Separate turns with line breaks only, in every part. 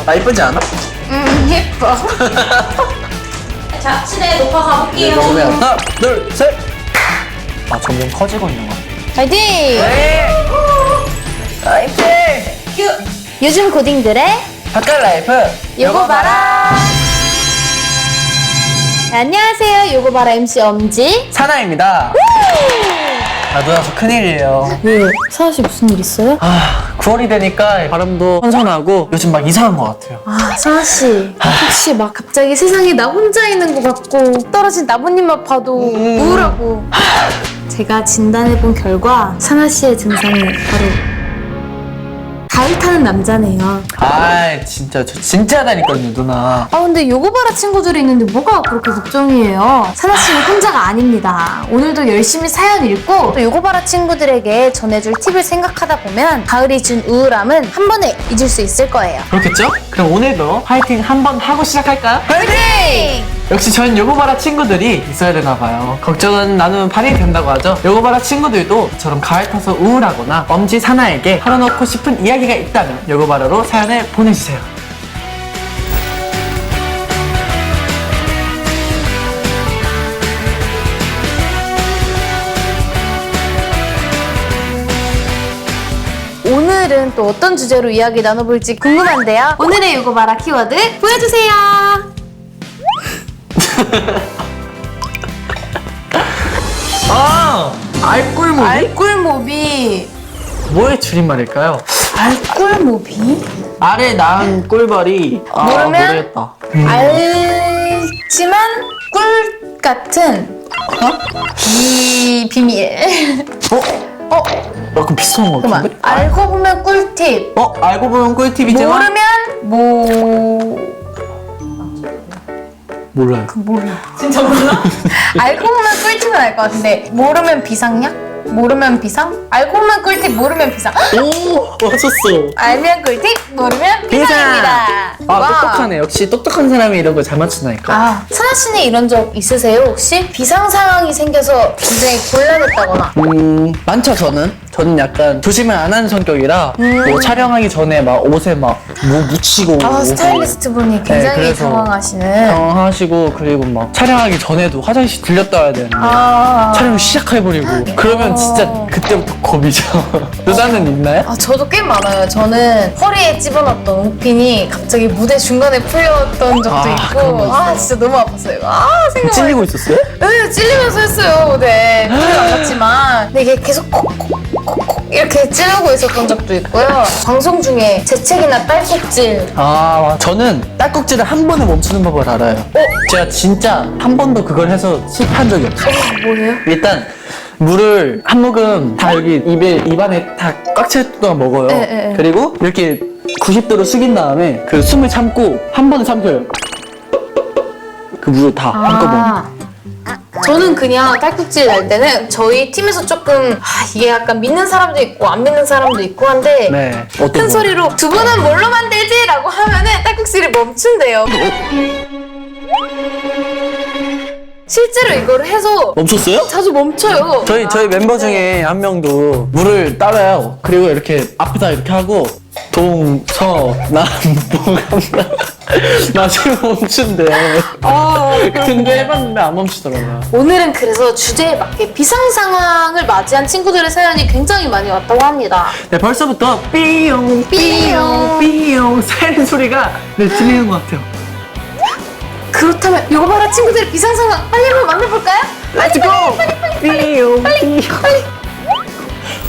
나 이쁘지 않아?
예뻐. 자, 시대 녹화 가볼게요.
그러면 하나, 둘, 셋. 아, 점점 커지고 있는 거.
파이팅!
네. 파이팅!
큐! 요즘 고딩들의
바깥 라이프.
요거 봐라. 네, 안녕하세요. 요거 봐라 MC 엄지.
사나입니다. 아, 누나 저 큰일이에요.
왜? 사나 씨 무슨 일 있어요?
아, 9월이 되니까 바람도 선선하고 요즘 막 이상한 것 같아요.
아, 사나 씨. 혹시 막 갑자기 세상에 나 혼자 있는 것 같고 떨어진 나뭇잎만 봐도 우울하고. 제가 진단해본 결과 사나 씨의 증상이 바로 가을 타는 남자네요.
아, 진짜 저 진짜다니까요, 누나.
아 근데 요거 봐라 친구들이 있는데 뭐가 그렇게 걱정이에요? 사나 씨는 혼자가 아닙니다. 오늘도 열심히 사연 읽고 또 요거 봐라 친구들에게 전해줄 팁을 생각하다 보면 가을이 준 우울함은 한 번에 잊을 수 있을 거예요.
그렇겠죠? 그럼 오늘도 파이팅 한번 하고 시작할까요?
파이팅!
역시 전 요거바라 친구들이 있어야 되나 봐요. 걱정은 나누면 발이 된다고 하죠. 요거바라 친구들도 저처럼 가을 타서 우울하거나 엄지 사나에게 털어놓고 싶은 이야기가 있다면 요거바라로 사연을 보내주세요.
오늘은 또 어떤 주제로 이야기 나눠볼지 궁금한데요. 오늘의 요거 봐라 키워드 보여주세요.
아! 알꿀무비?
알꿀모비.
뭐의 줄임말일까요?
알꿀모비?
알을 낳은 꿀벌이
모르면?
모르겠다.
알지만 꿀 같은 이 비밀.
어? 약간 비슷한 것
그만.
같은데?
알고 보면 꿀팁.
알고 보면 꿀팁이지만
모르면
몰라요.
몰라. 진짜 몰라? 알고 보면 꿀팁은 알 것 같은데 모르면 비상약? 모르면 비상? 알고 보면 꿀팁, 모르면 비상.
오! 맞췄어.
알면 꿀팁, 모르면 비상입니다.
아,
와.
똑똑하네. 역시 똑똑한 사람이 이런 거 잘 맞춘다니까.
아, 사나 씨는 이런 적 있으세요? 혹시 비상 상황이 생겨서 굉장히 곤란했다거나?
많죠, 저는 약간 조심을 안 하는 성격이라 뭐 촬영하기 전에 막 옷에 막 뭐 묻히고
아, 스타일리스트 분이 굉장히
그래서
당황하시는.
당황하시고 그리고 막 촬영하기 전에도 화장실 들렸다 와야 되는데
아,
촬영을 시작해버리고 그러면 진짜 그때부터 겁이죠. 누나는 있나요?
아, 저도 꽤 많아요. 저는 허리에 집어넣었던 옷핀이 갑자기 무대 중간에 풀렸던 적도
아, 그런
있고.
거
아, 진짜 너무 아팠어요. 아, 생각만.
찔리고 있었어요?
네, 찔리면서 했어요. 네, 소리 안 났지만. 근데 이게 계속 콕콕콕콕 이렇게 찌르고 있었던 적도 있고요. 방송 중에 재채기나 딸꾹질.
아, 저는 딸꾹질을 한 번에 멈추는 법을 알아요. 제가 진짜 한 번도 그걸 해서 실패한 적이 없어요.
뭐예요?
일단 물을 한 모금 다 여기 입안에 다 꽉 찰 동안 먹어요.
네.
그리고 이렇게 90도로 숙인 다음에 그 숨을 참고 한 번에 삼켜요. 그 물을 다 한꺼번에.
저는 그냥 딸꾹질 날 때는 저희 팀에서 조금 이게 약간 믿는 사람도 있고 안 믿는 사람도 있고 한데
네. 어떤
큰
거?
소리로 두 분은 뭘로 만들지? 라고 하면은 딸꾹질이 멈춘대요. 실제로 이거를 해서
멈췄어요?
자주 멈춰요.
저희 멤버 중에 한 명도 물을 따라요. 그리고 이렇게 앞에다 이렇게 하고 동서남북한다 나중에 멈춘대. 근데 해봤는데 안 멈추더라고요.
오늘은 그래서 주제에 맞게 비상 상황을 맞이한 친구들의 사연이 굉장히 많이 왔다고 합니다.
네, 벌써부터 삐용 삐용 삐용 사이렌 소리가 들리는 것 같아요.
그렇다면 요거 봐라 친구들의 비상 상황 빨리 한번 만나볼까요?
Let's go! 삐용 삐용.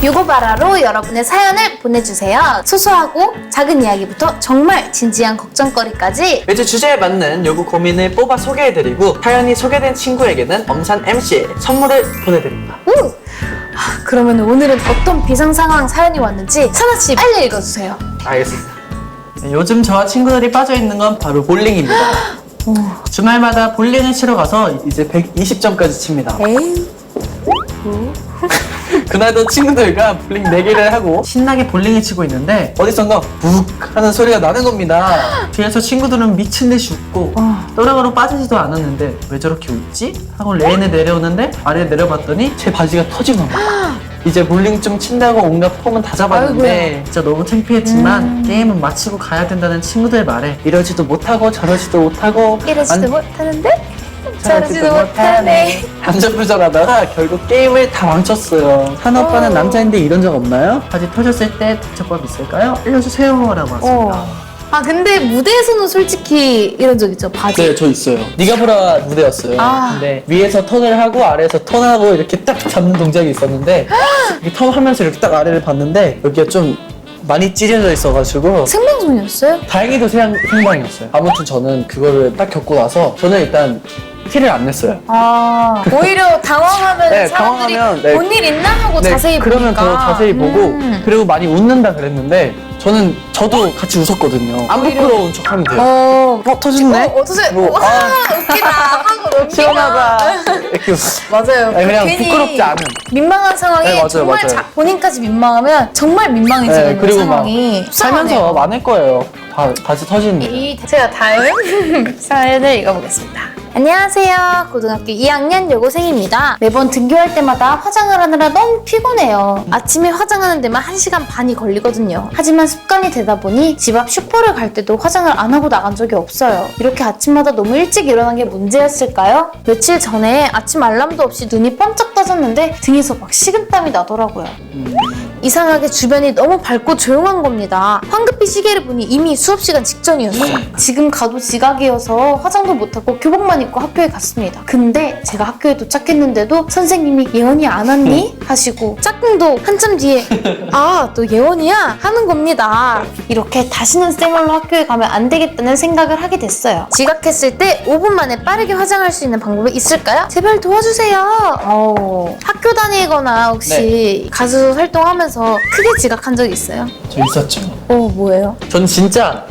요거 봐라로 여러분의 사연을 보내주세요. 소소하고 작은 이야기부터 정말 진지한 걱정거리까지.
매주 주제에 맞는 요구 고민을 뽑아 소개해드리고 사연이 소개된 친구에게는 엄산 MC의 선물을 보내드립니다.
그러면 오늘은 어떤 비상 상황 사연이 왔는지 사나씨 빨리 읽어주세요.
알겠습니다. 네, 요즘 저와 친구들이 빠져있는 건 바로 볼링입니다. 주말마다 볼링을 치러 가서 이제 120점까지 칩니다.
에이.
그날도 친구들과 볼링 내기를 하고 신나게 볼링을 치고 있는데 어디선가 묵 하는 소리가 나는 겁니다. 뒤에서 친구들은 미친 듯이 웃고 또래가로 빠지지도 않았는데 왜 저렇게 웃지? 하고 레인에 내려오는데 아래에 내려봤더니 제 바지가 터진 겁니다. 이제 볼링 좀 친다고 온갖 폼은 다 잡았는데 진짜 너무 창피했지만 게임은 마치고 가야 된다는 친구들 말에 이러지도 못하고 저러지도 못하고
이러지도
안-
못하는데 저러지도 못하네.
안절부절하다가 결국 게임을 다 망쳤어요. 산호 오빠는 남자인데 이런 적 없나요? 바지 터졌을 때 대처법 있을까요? 알려주세요 라고 왔습니다.
아 근데 무대에서는 솔직히 이런 적 있죠. 바지.
네, 저 있어요. 니가브라 무대였어요.
아.
근데 위에서 턴을 하고 아래에서 턴하고 이렇게 딱 잡는 동작이 있었는데 이 턴하면서 이렇게 딱 아래를 봤는데 여기가 좀 많이 찢어져 있어가지고
생방송이었어요?
다행히도 생방이었어요. 아무튼 저는 그거를 딱 겪고 나서 저는 일단 티를 안 냈어요.
아 오히려 당황하면
네,
사람들이
당황하면, 네.
뭔 일 있나 하고 자세히
그러면
보니까.
더 자세히 보고 그리고 많이 웃는다 그랬는데 저도 같이 웃었거든요. 안
오히려-
부끄러운 척하면 돼요.
터졌네? 어떠세요?
뭐,
와 웃기다 하고 넘기다.
시원하다. 이렇게
맞아요.
아니, 그냥
괜히
부끄럽지 않은.
민망한 상황에
네, 맞아요,
정말
맞아요.
본인까지 민망하면 정말 민망해지는
네, 그리고
상황이
막 살면서 많을 거예요. 바지 터지는 일.
제가 다음 사연을 읽어보겠습니다. 안녕하세요. 고등학교 2학년 여고생입니다. 매번 등교할 때마다 화장을 하느라 너무 피곤해요. 아침에 화장하는 데만 1시간 반이 걸리거든요. 하지만 습관이 되다 보니 집 앞 슈퍼를 갈 때도 화장을 안 하고 나간 적이 없어요. 이렇게 아침마다 너무 일찍 일어난 게 문제였을까요? 며칠 전에 아침 알람도 없이 눈이 번쩍 떠졌는데 등에서 막 식은땀이 나더라고요. 이상하게 주변이 너무 밝고 조용한 겁니다. 황급히 시계를 보니 이미 수업 시간 직전이었어요. 지금 가도 지각이어서 화장도 못하고 교복만 입고 학교에 갔습니다. 근데 제가 학교에 도착했는데도 선생님이 예원이 안 왔니? 하시고 짝꿍도 한참 뒤에 아, 너 예원이야? 하는 겁니다. 이렇게 다시는 쌩얼로 학교에 가면 안 되겠다는 생각을 하게 됐어요. 지각했을 때 5분 만에 빠르게 화장할 수 있는 방법이 있을까요? 제발 도와주세요. 학교 다니거나 혹시 가수 활동하면서 크게 지각한 적 있어요?
저 있었죠.
뭐예요?
전 진짜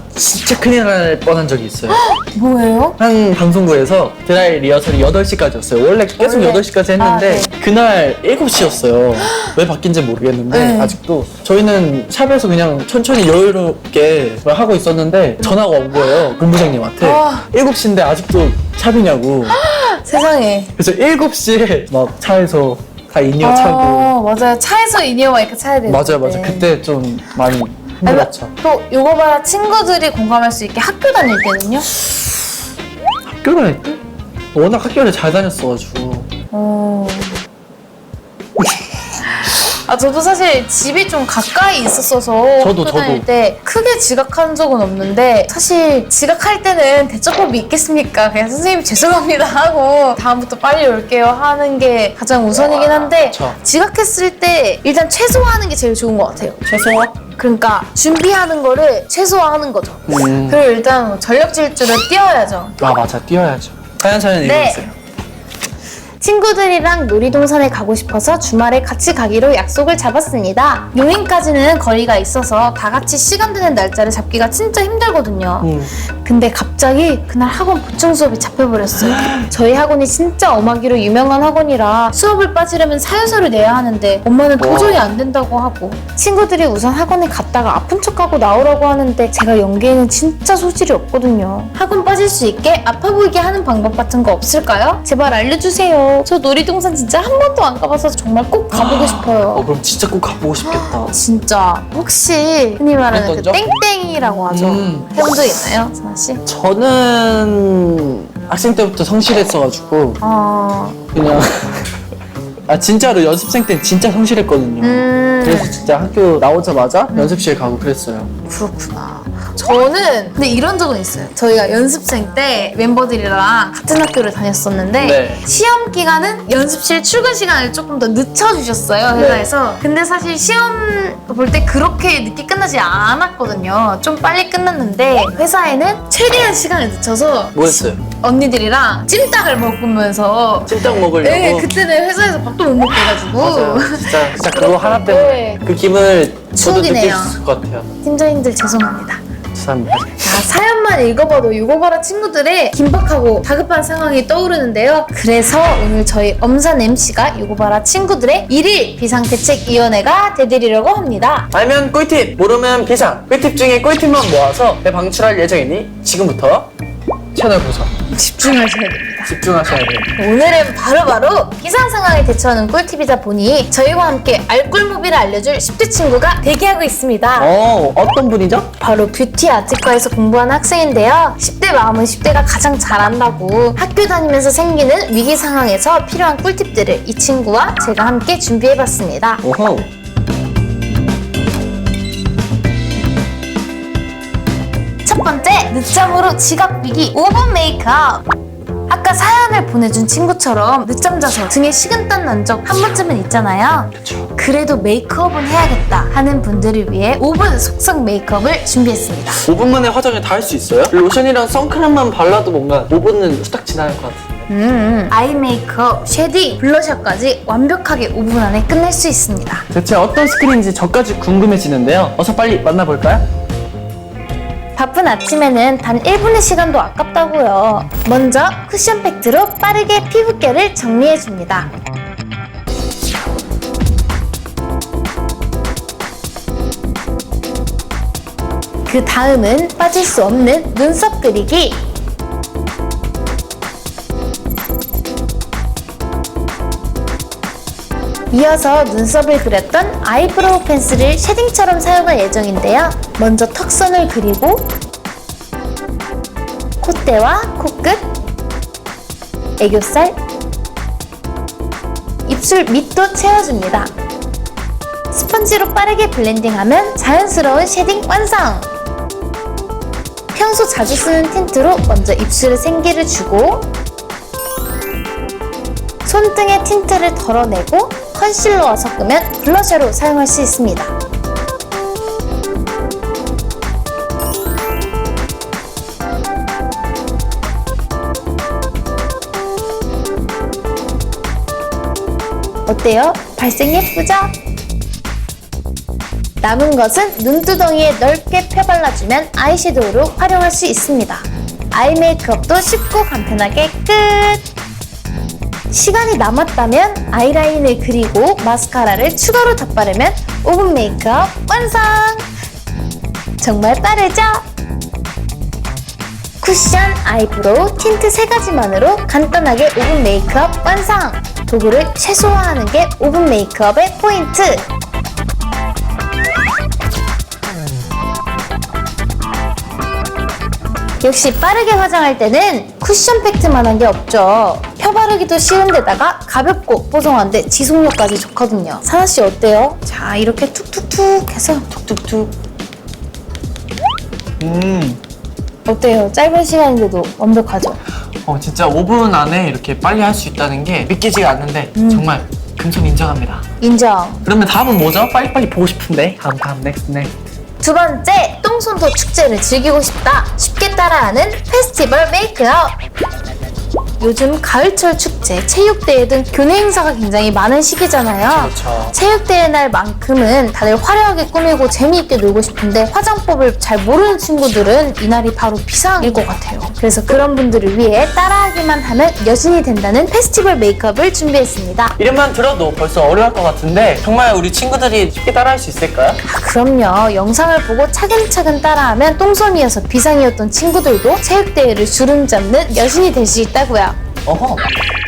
큰일 날 뻔한 적이 있어요.
뭐예요?
한 방송국에서 드라이 리허설이 8시까지였어요. 원래 계속
원래.
8시까지 했는데 그날 7시였어요. 왜 바뀐지 모르겠는데
네.
아직도 저희는 샵에서 그냥 천천히 여유롭게 하고 있었는데 전화가 온 거예요. 본부장님한테.
와.
7시인데 아직도 샵이냐고.
세상에.
그래서 7시에 막 차에서 다 인이어 차고.
맞아요. 차에서 이니어 마이크 차야 되는데.
맞아요. 그때 좀 많이 힘들었죠.
또 요거 봐라 친구들이 공감할 수 있게 학교 다닐 때는요?
학교 다닐 때? 워낙 학교를 잘 다녔어가지고.
저도 사실 집이 좀 가까이 있었어서
저도.
학교 다닐 때 크게 지각한 적은 없는데 사실 지각할 때는 대처법이 있겠습니까? 그냥 선생님 죄송합니다 하고 다음부터 빨리 올게요 하는 게 가장 우선이긴 한데
그쵸.
지각했을 때 일단 최소화하는 게 제일 좋은 것 같아요.
최소화?
그러니까 준비하는 거를 최소화하는 거죠. 그리고 일단 전력 질주를 띄워야죠.
아 맞아 뛰어야죠. 사연
네.
읽어주세요.
친구들이랑 놀이동산에 가고 싶어서 주말에 같이 가기로 약속을 잡았습니다. 용인까지는 거리가 있어서 다 같이 시간 되는 날짜를 잡기가 진짜 힘들거든요. 근데 갑자기 그날 학원 보충 수업이 잡혀버렸어요. 저희 학원이 진짜 엄하기로 유명한 학원이라 수업을 빠지려면 사유서를 내야 하는데 엄마는 도저히 안 된다고 하고 친구들이 우선 학원에 갔다가 아픈 척하고 나오라고 하는데 제가 연기에는 진짜 소질이 없거든요. 학원 빠질 수 있게 아파 보이게 하는 방법 같은 거 없을까요? 제발 알려주세요. 저 놀이동산 진짜 한 번도 안 가봐서 정말 꼭 가보고 싶어요.
그럼 진짜 꼭 가보고 싶겠다.
진짜 혹시 흔히 말하는 그
했던 적?
땡땡이라고 하죠. 해본 적 있나요, 선아 씨?
저는 학생 때부터 성실했어가지고 그냥 진짜로 연습생 때 진짜 성실했거든요. 그래서 진짜 학교 나오자마자 연습실 가고 그랬어요.
그렇구나. 저는 근데 이런 적은 있어요. 저희가 연습생 때 멤버들이랑 같은 학교를 다녔었는데
네.
시험 기간은 연습실 출근 시간을 조금 더 늦춰주셨어요, 회사에서. 근데 사실 시험 볼 때 그렇게 늦게 끝나지 않았거든요. 좀 빨리 끝났는데 회사에는 최대한 시간을 늦춰서
뭐 했어요?
언니들이랑 찜닭을 먹으면서
찜닭 먹으려고?
네, 그때는 회사에서 밥도 못 먹게 해가지고
맞아요. 진짜 그거 하나 때문에
네.
그 기분을 저도 느낄
추억이네요.
수 있을 것 같아요.
팀장님들 죄송합니다.
죄송합니다.
자, 사연만 읽어봐도 유고바라 친구들의 긴박하고 다급한 상황이 떠오르는데요. 그래서 오늘 저희 엄산 MC가 유고바라 친구들의 일일 비상대책위원회가 되드리려고 합니다.
알면 꿀팁, 모르면 비상. 꿀팁 중에 꿀팁만 모아서 방출할 예정이니 지금부터 채널 고정.
집중하셔야 됩니다.
집중하셔야 돼요.
오늘은 바로바로 비상 상황에 대처하는 꿀팁이다 보니 저희와 함께 알꿀무비를 알려줄 10대 친구가 대기하고 있습니다.
어떤 분이죠?
바로 뷰티 아트과에서 공부하는 학생인데요. 10대 마음은 10대가 가장 잘 안다고 학교 다니면서 생기는 위기 상황에서 필요한 꿀팁들을 이 친구와 제가 함께 준비해봤습니다.
오호.
첫 번째, 늦잠으로 지각 위기 5분 메이크업. 아까 사연을 보내준 친구처럼 늦잠 자서 등에 식은땀 난 적 한 번쯤은 있잖아요.
그쵸.
그래도 메이크업은 해야겠다 하는 분들을 위해 5분 속성 메이크업을 준비했습니다.
5분 만에 화장을 다 할 수 있어요? 로션이랑 선크림만 발라도 뭔가 5분은 후딱 지나갈 것 같은데.
아이 메이크업, 쉐딩, 블러셔까지 완벽하게 5분 안에 끝낼 수 있습니다.
대체 어떤 스킬인지 저까지 궁금해지는데요. 어서 빨리 만나볼까요?
바쁜 아침에는 단 1분의 시간도 아깝다고요. 먼저 쿠션 팩트로 빠르게 피부결을 정리해줍니다. 그 다음은 빠질 수 없는 눈썹 그리기. 이어서 눈썹을 그렸던 아이브로우 펜슬을 쉐딩처럼 사용할 예정인데요. 먼저 턱선을 그리고 콧대와 코끝, 애교살, 입술 밑도 채워줍니다. 스펀지로 빠르게 블렌딩하면 자연스러운 쉐딩 완성! 평소 자주 쓰는 틴트로 먼저 입술에 생기를 주고 손등에 틴트를 덜어내고 컨실러와 섞으면 블러셔로 사용할 수 있습니다. 어때요? 발색 예쁘죠? 남은 것은 눈두덩이에 넓게 펴발라주면 아이섀도우로 활용할 수 있습니다. 아이 메이크업도 쉽고 간편하게 끝! 시간이 남았다면 아이라인을 그리고 마스카라를 추가로 덧바르면 5분 메이크업 완성! 정말 빠르죠? 쿠션, 아이브로우, 틴트 3가지만으로 간단하게 5분 메이크업 완성! 도구를 최소화하는 게 5분 메이크업의 포인트! 역시 빠르게 화장할 때는 쿠션 팩트만한 게 없죠. 펴바르기도 쉬운데다가 가볍고 뽀송한데 지속력까지 좋거든요. 사나씨 어때요? 자, 이렇게 툭툭툭 해서 툭툭툭. 어때요? 짧은 시간인데도 완벽하죠?
진짜 5분 안에 이렇게 빨리 할 수 있다는 게 믿기지가 않는데 정말 금손 인정합니다.
인정.
그러면 다음은 뭐죠? 빨리빨리 보고 싶은데. 다음 넥스트.
두 번째, 똥손도 축제를 즐기고 싶다. 쉽게 따라하는 페스티벌 메이크업. 요즘 가을철 축제, 체육대회 등 교내 행사가 굉장히 많은 시기잖아요.
그렇죠.
체육대회 날만큼은 다들 화려하게 꾸미고 재미있게 놀고 싶은데 화장법을 잘 모르는 친구들은 이날이 바로 비상일 것 같아요. 그래서 그런 분들을 위해 따라하기만 하면 여신이 된다는 페스티벌 메이크업을 준비했습니다.
이름만 들어도 벌써 어려울 것 같은데 정말 우리 친구들이 쉽게 따라할 수 있을까요?
그럼요. 영상을 보고 차근차근 따라하면 똥손이어서 비상이었던 친구들도 체육대회를 주름 잡는 여신이 될 수 있다고요.
어허.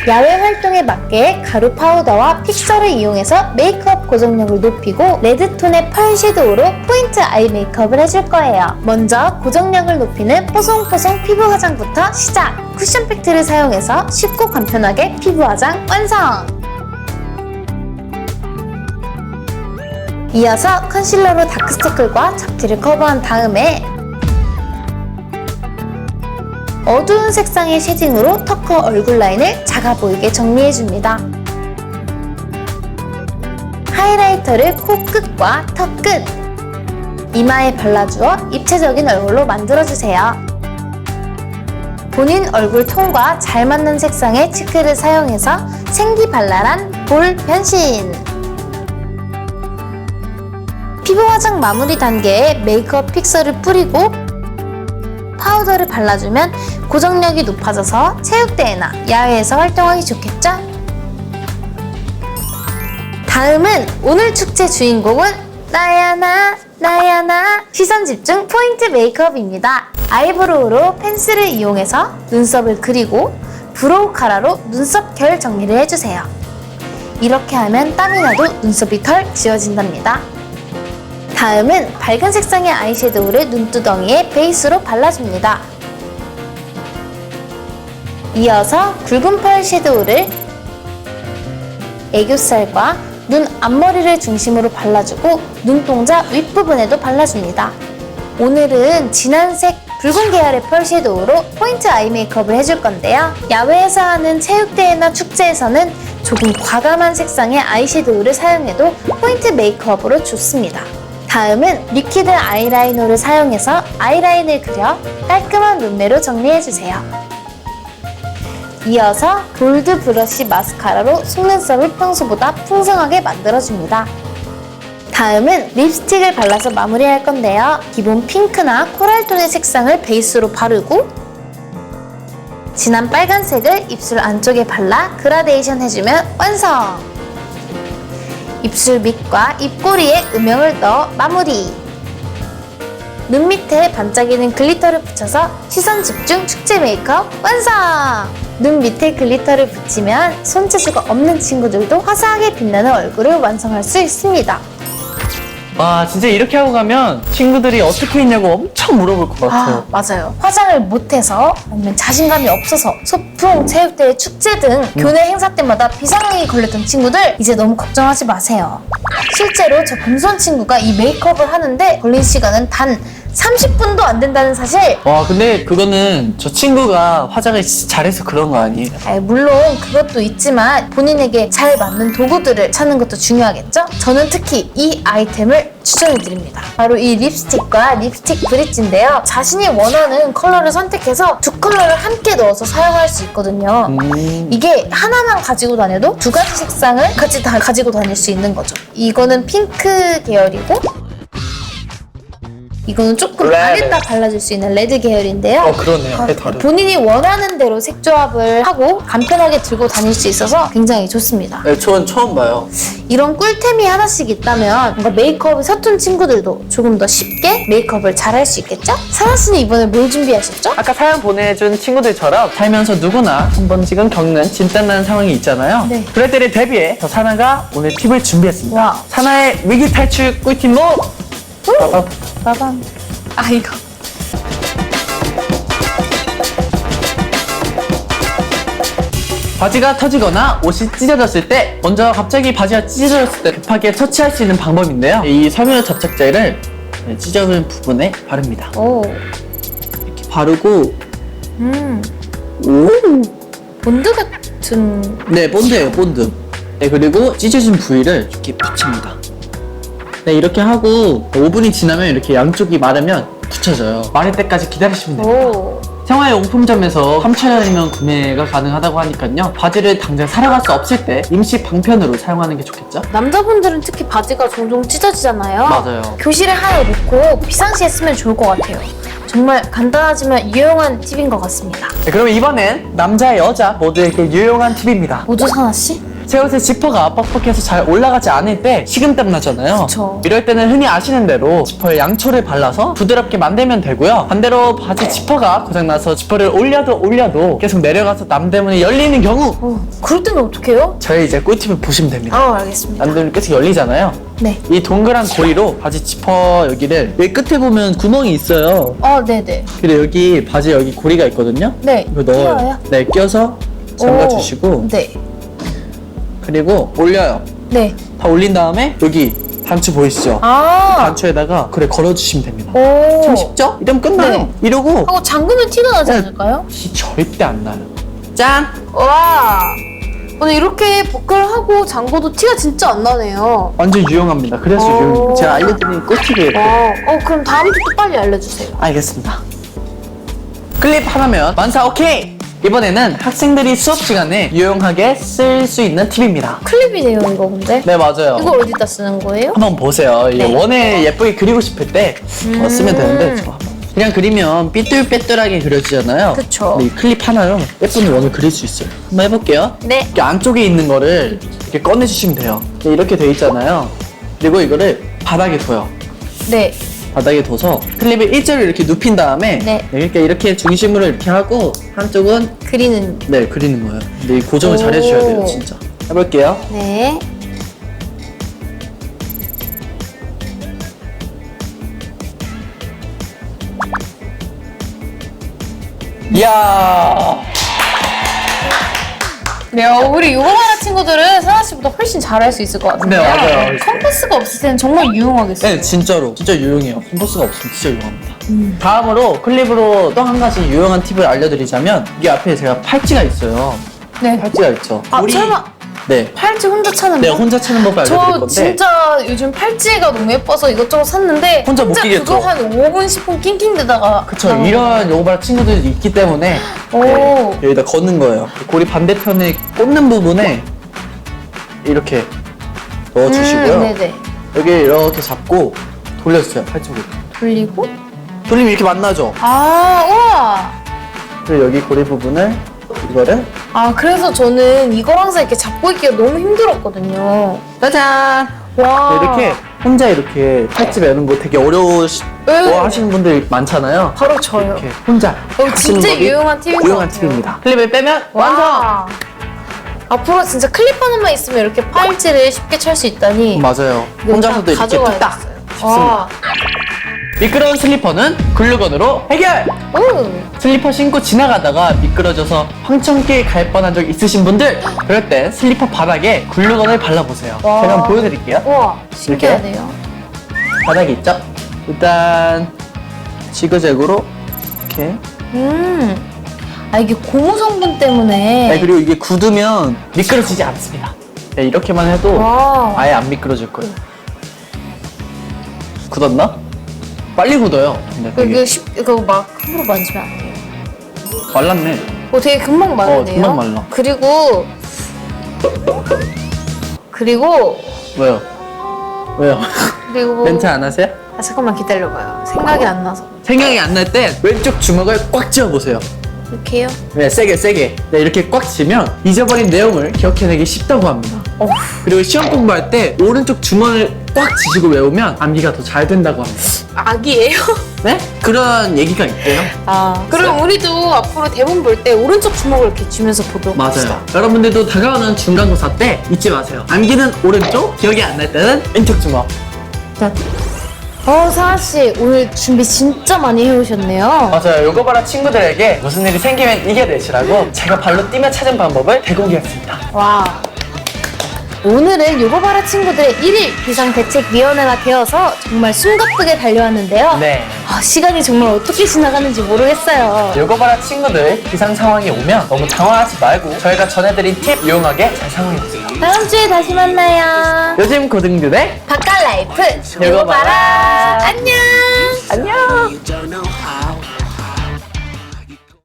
야외 활동에 맞게 가루 파우더와 픽서를 이용해서 메이크업 고정력을 높이고 레드톤의 펄 섀도우로 포인트 아이 메이크업을 해줄 거예요. 먼저 고정력을 높이는 뽀송뽀송 피부 화장부터 시작! 쿠션 팩트를 사용해서 쉽고 간편하게 피부 화장 완성! 이어서 컨실러로 다크서클과 잡티를 커버한 다음에 어두운 색상의 쉐딩으로 턱과 얼굴 라인을 작아 보이게 정리해줍니다. 하이라이터를 코끝과 턱끝, 이마에 발라주어 입체적인 얼굴로 만들어주세요. 본인 얼굴 톤과 잘 맞는 색상의 치크를 사용해서 생기발랄한 볼 변신! 피부 화장 마무리 단계에 메이크업 픽서를 뿌리고 파우더를 발라주면 고정력이 높아져서 체육대회나 야외에서 활동하기 좋겠죠? 다음은 오늘 축제 주인공은 나야 나 나야 나 시선 집중 포인트 메이크업입니다. 아이브로우로 펜슬을 이용해서 눈썹을 그리고 브로우 카라로 눈썹 결 정리를 해주세요. 이렇게 하면 땀이 나도 눈썹이 덜 지워진답니다. 다음은 밝은 색상의 아이섀도우를 눈두덩이에 베이스로 발라줍니다. 이어서 굵은 펄 섀도우를 애교살과 눈 앞머리를 중심으로 발라주고 눈동자 윗부분에도 발라줍니다. 오늘은 진한색 붉은 계열의 펄 섀도우로 포인트 아이 메이크업을 해줄 건데요. 야외에서 하는 체육대회나 축제에서는 조금 과감한 색상의 아이섀도우를 사용해도 포인트 메이크업으로 좋습니다. 다음은 리퀴드 아이라이너를 사용해서 아이라인을 그려 깔끔한 룸메로 정리해주세요. 이어서 볼드 브러쉬 마스카라로 속눈썹을 평소보다 풍성하게 만들어줍니다. 다음은 립스틱을 발라서 마무리할 건데요. 기본 핑크나 코랄톤의 색상을 베이스로 바르고 진한 빨간색을 입술 안쪽에 발라 그라데이션 해주면 완성! 입술 밑과 입꼬리에 음영을 넣어 마무리! 눈 밑에 반짝이는 글리터를 붙여서 시선 집중 축제 메이크업 완성! 눈 밑에 글리터를 붙이면 손재주가 없는 친구들도 화사하게 빛나는 얼굴을 완성할 수 있습니다.
와, 진짜 이렇게 하고 가면 친구들이 어떻게 했냐고 엄청 물어볼 것 같아요.
맞아요. 화장을 못해서 아니면 자신감이 없어서 소풍, 체육대회, 축제 등 교내 행사 때마다 비상이 걸렸던 친구들 이제 너무 걱정하지 마세요. 실제로 저 금손 친구가 이 메이크업을 하는데 걸린 시간은 단 30분도 안 된다는 사실.
와, 근데 그거는 저 친구가 화장을 진짜 잘해서 그런 거 아니에요?
물론 그것도 있지만 본인에게 잘 맞는 도구들을 찾는 것도 중요하겠죠? 저는 특히 이 아이템을 추천해드립니다. 바로 이 립스틱과 립스틱 브릿지인데요. 자신이 원하는 컬러를 선택해서 두 컬러를 함께 넣어서 사용할 수 있거든요. 이게 하나만 가지고 다녀도 두 가지 색상을 같이 다 가지고 다닐 수 있는 거죠. 이거는 핑크 계열이고 이거는 조금
레드.
안에다 발라줄 수 있는 레드 계열인데요.
그러네요. 다르네.
본인이 원하는 대로 색조합을 하고 간편하게 들고 다닐 수 있어서 굉장히 좋습니다.
네, 전 처음 봐요.
이런 꿀템이 하나씩 있다면 뭔가 메이크업이 서툰 친구들도 조금 더 쉽게 메이크업을 잘 할 수 있겠죠? 사나 씨는 이번에 뭘 준비하셨죠?
아까 사연 보내준 친구들처럼 살면서 누구나 한 번씩은 겪는 진단나는 상황이 있잖아요.
네.
그럴 때를 대비해 저 사나가 오늘 팁을 준비했습니다.
와우.
사나의 위기 탈출 꿀팁로 빠밤.
빠밤. 이거.
바지가 터지거나 옷이 찢어졌을 때 먼저 갑자기 바지가 찢어졌을 때 급하게 처치할 수 있는 방법인데요. 이 섬유 접착제를 찢어진 부분에 바릅니다.
오.
이렇게 바르고
본드 같은.
네, 본드예요, 본드. 네, 그리고 찢어진 부위를 이렇게 붙입니다. 네, 이렇게 하고 5분이 지나면 이렇게 양쪽이 마르면 붙여져요. 마를 때까지 기다리시면 됩니다.
오.
생활용품점에서 3,000원이면 구매가 가능하다고 하니까요. 바지를 당장 사러 갈 수 없을 때 임시 방편으로 사용하는 게 좋겠죠?
남자분들은 특히 바지가 종종 찢어지잖아요.
맞아요.
교실에 하나 놓고 비상시에 쓰면 좋을 것 같아요. 정말 간단하지만 유용한 팁인 것 같습니다.
네, 그럼 이번엔 남자, 여자 모두에게 유용한 팁입니다.
모두 사나 씨?
새 옷의 지퍼가 뻑뻑해서 잘 올라가지 않을 때 식은땀 나잖아요.
그쵸.
이럴 때는 흔히 아시는 대로 지퍼에 양초를 발라서 부드럽게 만들면 되고요. 반대로 바지 지퍼가 고장나서 지퍼를 올려도 계속 내려가서 남 때문에 열리는 경우
그럴 때는 어떡해요?
저희 이제 꿀팁을 보시면 됩니다.
알겠습니다.
남 때문에 계속 열리잖아요.
네.
이 동그란 고리로 바지 지퍼 여기를 여기 끝에 보면 구멍이 있어요.
네네.
근데 여기 바지 여기 고리가 있거든요.
네.
이거 넣어요.
끼워요?
네, 껴서 잠가주시고
네.
그리고 올려요.
네.
다 올린 다음에 여기 단추 보이시죠? 단추에다가 그래 걸어주시면 됩니다.
오.
참 쉽죠? 이러면 끝나요.
네.
이러고
하고 잠그면 티가 나지
네.
않을까요?
티 절대 안 나요. 짠!
와. 오늘 이렇게 버클하고 잠궈도 티가 진짜 안 나네요.
완전 유용합니다. 그래서
오.
유용해요. 제가 알려드린 꿀팁이에요.
그럼 다음부터 또 빨리 알려주세요.
알겠습니다. 클립 하나면 완성 오케이! 이번에는 학생들이 수업 시간에 유용하게 쓸 수 있는 팁입니다.
클립이네요, 이거 근데.
네, 맞아요.
이거 어디다 쓰는 거예요?
한번 보세요. 이게
네.
원에 예쁘게 그리고 싶을 때 쓰면 되는데 저 한번. 그냥 그리면 삐뚤빼뚤하게 그려지잖아요.
그쵸.
근데 이 클립 하나로 예쁜 원을 그릴 수 있어요. 한번 해볼게요.
네.
이렇게 안쪽에 있는 거를 이렇게 꺼내주시면 돼요. 이렇게 돼 있잖아요. 그리고 이거를 바닥에 둬요.
네.
바닥에 둬서 클립을 일자로 이렇게 눕힌 다음에
네.
이렇게 중심으로 이렇게 하고 한쪽은
그리는.
네 그리는 거예요. 근데 이 고정을 잘 해주셔야 돼요, 진짜. 해볼게요.
네.
이야.
네, 우리 요가바라 친구들은 사나 씨보다 훨씬 잘할 수 있을 것 같은데.
네, 맞아요.
컴퍼스가 없을 때는 정말 유용하겠어요.
네, 진짜로. 진짜 유용해요. 컴퍼스가 없으면 진짜 유용합니다. 다음으로 클립으로 또 한 가지 유용한 팁을 알려드리자면 이게 앞에 제가 팔찌가 있어요.
네.
팔찌가 있죠.
아, 설마
네.
팔찌 혼자 차는
네,
거?
혼자 차는 법을 알려드릴
저
건데.
진짜 요즘 팔찌가 너무 예뻐서 이것저것 샀는데
혼자 못 끼겠죠?
그거 한 5분, 10분 낑낑대다가
그쵸.
나가는
이런 요가바라 친구들이 있기 때문에
오.
네, 여기다 거는 거예요. 고리 반대편에 꽂는 부분에 이렇게 넣어주시고요.
네네.
여기 이렇게 잡고 돌려주세요. 팔쪽으로.
돌리고
돌리면 이렇게 만나죠?
아, 우와.
그리고 여기 고리 부분을 이거를
아, 그래서 저는 이걸 항상 이렇게 잡고 있기가 너무 힘들었거든요.
짜잔!
와.
이렇게 혼자 이렇게 팔찌 매는 거 되게 어려워하시는 분들 많잖아요.
바로 저요.
이렇게 혼자 하시는
진짜
법이
유용한 팁인 것
유용한
같아요.
팁입니다. 클립을 빼면 완성!
와. 앞으로 진짜 클립 하나만 있으면 이렇게 팔찌를 쉽게 찰 수 있다니.
맞아요.
이거
혼자서도
딱
이렇게 뚝딱
가져가야겠어요.
쉽습니다.
와.
미끄러운 슬리퍼는 글루건으로 해결!
오.
슬리퍼 신고 지나가다가 미끄러져서 황천길 갈 뻔한 적 있으신 분들, 그럴 때 슬리퍼 바닥에 글루건을 발라보세요.
와.
제가 한번 보여드릴게요.
우와. 신기하네요.
바닥이 있죠? 일단 지그재그로 이렇게.
아, 이게 고무 성분 때문에.
네, 그리고 이게 굳으면 미끄러지지 않습니다. 네, 이렇게만 해도
와.
아예 안 미끄러질 거예요. 굳었나? 빨리 굳어요. 근데 되게
이거 막 함부로 만지면 안 돼요.
말랐네.
되게 금방 마르네요.
금방 말라.
그리고
왜요? 왜요? 멘트 안 하세요?
아, 잠깐만 기다려봐요. 생각이 안 나서.
생각이 안 날 때 왼쪽 주먹을 꽉 쥐어보세요.
이렇게요?
네, 세게. 네, 이렇게 꽉 쥐면 잊어버린 내용을 기억해내기 쉽다고 합니다. 그리고 시험 공부할 때 오른쪽 주머니를 꽉 쥐시고 외우면 암기가 더 잘 된다고 합니다.
악이에요?
네? 그런 얘기가 있대요.
아, 그럼 우리도 앞으로 대본 볼 때 오른쪽 주먹을 이렇게 쥐면서 보도록 합시다.
맞아요. 여러분들도 다가오는 중간고사 때 잊지 마세요. 암기는 오른쪽, 기억이 안 날 때는 왼쪽 주먹. 자.
사아씨 오늘 준비 진짜 많이 해오셨네요.
맞아요. 요거바라 친구들에게 무슨 일이 생기면 이겨내시라고 제가 발로 뛰며 찾은 방법을 대공개했습니다.
와. 오늘은 요거바라 친구들의 1일 비상대책위원회가 되어서 정말 숨가쁘게 달려왔는데요.
네.
시간이 정말 어떻게 지나가는지 모르겠어요.
요거바라 친구들 비상 상황이 오면 너무 당황하지 말고 저희가 전해드린 팁 이용하게 잘 상황해보세요.
다음 주에 다시 만나요.
요즘 고등들의
바깥 라이프
요거바라.
안녕.
안녕.
You don't know